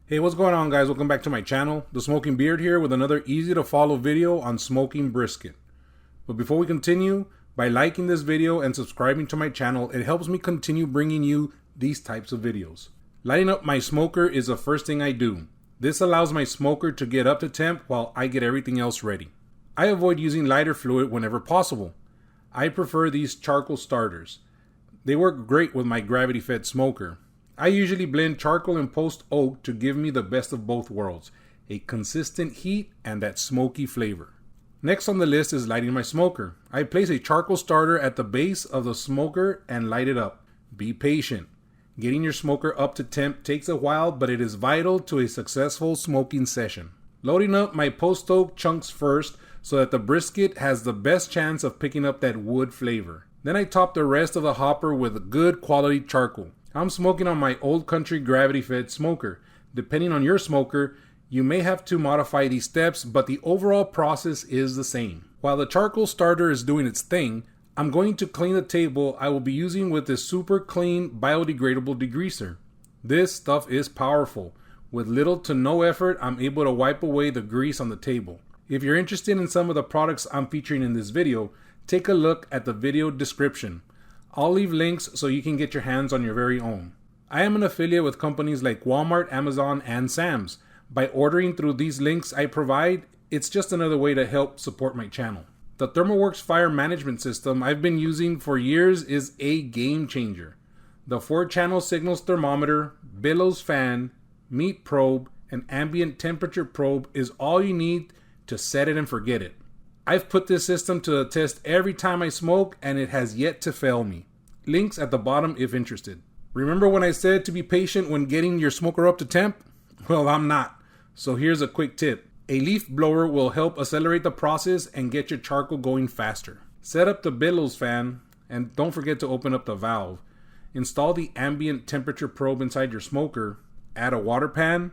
Hey, what's going on, guys? Welcome back to my channel. The Smoking Beard here with another easy to follow video on smoking brisket. But before we continue, by liking this video and subscribing to my channel, it helps me continue bringing you these types of videos. Lighting up my smoker is the first thing I do. This allows my smoker to get up to temp while I get everything else ready. I avoid using lighter fluid whenever possible. I prefer these charcoal starters. They work great with my gravity-fed smoker. I usually blend charcoal and post oak to give me the best of both worlds, a consistent heat and that smoky flavor. Next on the list is lighting my smoker. I place a charcoal starter at the base of the smoker and light it up. Be patient. Getting your smoker up to temp takes a while, but it is vital to a successful smoking session. Loading up my post oak chunks first so that the brisket has the best chance of picking up that wood flavor. Then I top the rest of the hopper with good quality charcoal. I'm smoking on my Old Country gravity-fed smoker. Depending on your smoker, you may have to modify these steps, but the overall process is the same. While the charcoal starter is doing its thing, I'm going to clean the table I will be using with this super clean biodegradable degreaser. This stuff is powerful. With little to no effort, I'm able to wipe away the grease on the table. If you're interested in some of the products I'm featuring in this video, take a look at the video description. I'll leave links so you can get your hands on your very own. I am an affiliate with companies like Walmart, Amazon, and Sam's. By ordering through these links I provide, it's just another way to help support my channel. The Thermoworks fire management system I've been using for years is a game changer. The 4-channel signals thermometer, Billows fan, meat probe, and ambient temperature probe is all you need to set it and forget it. I've put this system to the test every time I smoke and it has yet to fail me. Links at the bottom if interested. Remember when I said to be patient when getting your smoker up to temp? Well, I'm not. So here's a quick tip. A leaf blower will help accelerate the process and get your charcoal going faster. Set up the Billows fan and don't forget to open up the valve. Install the ambient temperature probe inside your smoker. Add a water pan.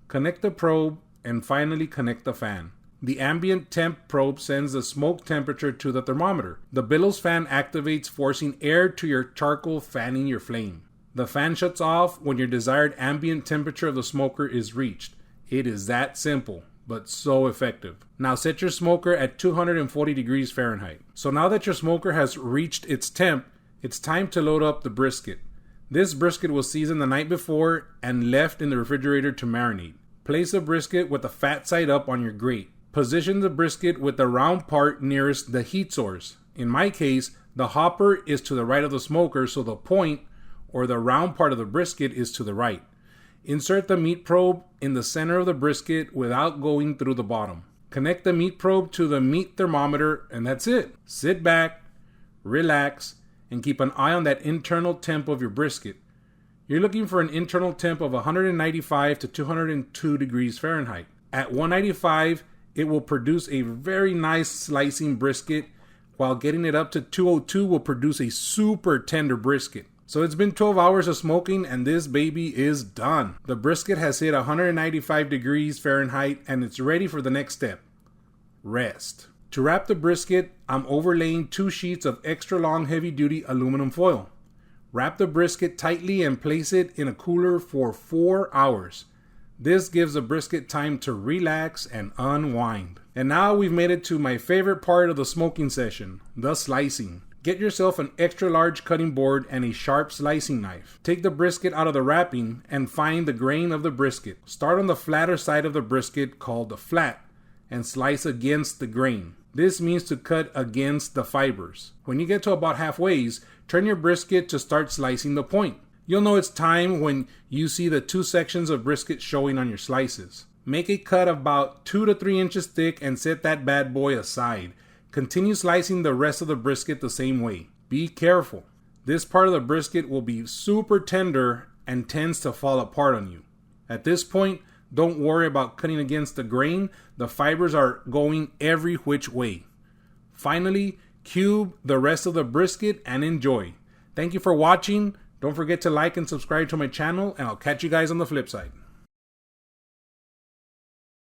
Connect the probe and finally connect the fan. The ambient temp probe sends the smoke temperature to the thermometer. The Billows fan activates, forcing air to your charcoal, fanning your flame. The fan shuts off when your desired ambient temperature of the smoker is reached. It is that simple, but so effective. Now set your smoker at 240 degrees Fahrenheit. So now that your smoker has reached its temp, it's time to load up the brisket. This brisket was seasoned the night before and left in the refrigerator to marinate. Place the brisket with the fat side up on your grate. Position the brisket with the round part nearest the heat source. In my case, the hopper is to the right of the smoker, so the point, or the round part of the brisket, is to the right. Insert the meat probe in the center of the brisket without going through the bottom. Connect the meat probe to the meat thermometer, and that's it. Sit back, relax, and keep an eye on that internal temp of your brisket. You're looking for an internal temp of 195 to 202 degrees Fahrenheit. At 195, it will produce a very nice slicing brisket, while getting it up to 202 will produce a super tender brisket. So it's been 12 hours of smoking and this baby is done. The brisket has hit 195 degrees Fahrenheit and it's ready for the next step. Rest. To wrap the brisket, I'm overlaying 2 sheets of extra long heavy duty aluminum foil. Wrap the brisket tightly and place it in a cooler for 4 hours. This gives the brisket time to relax and unwind. And now we've made it to my favorite part of the smoking session, the slicing. Get yourself an extra large cutting board and a sharp slicing knife. Take the brisket out of the wrapping and find the grain of the brisket. Start on the flatter side of the brisket, called the flat, and slice against the grain. This means to cut against the fibers. When you get to about halfway, turn your brisket to start slicing the point. You'll know it's time when you see the 2 sections of brisket showing on your slices. Make a cut about 2 to 3 inches thick and set that bad boy aside. Continue slicing the rest of the brisket the same way. Be careful. This part of the brisket will be super tender and tends to fall apart on you. At this point, don't worry about cutting against the grain. The fibers are going every which way. Finally, cube the rest of the brisket and enjoy. Thank you for watching. Don't forget to like and subscribe to my channel, and I'll catch you guys on the flip side.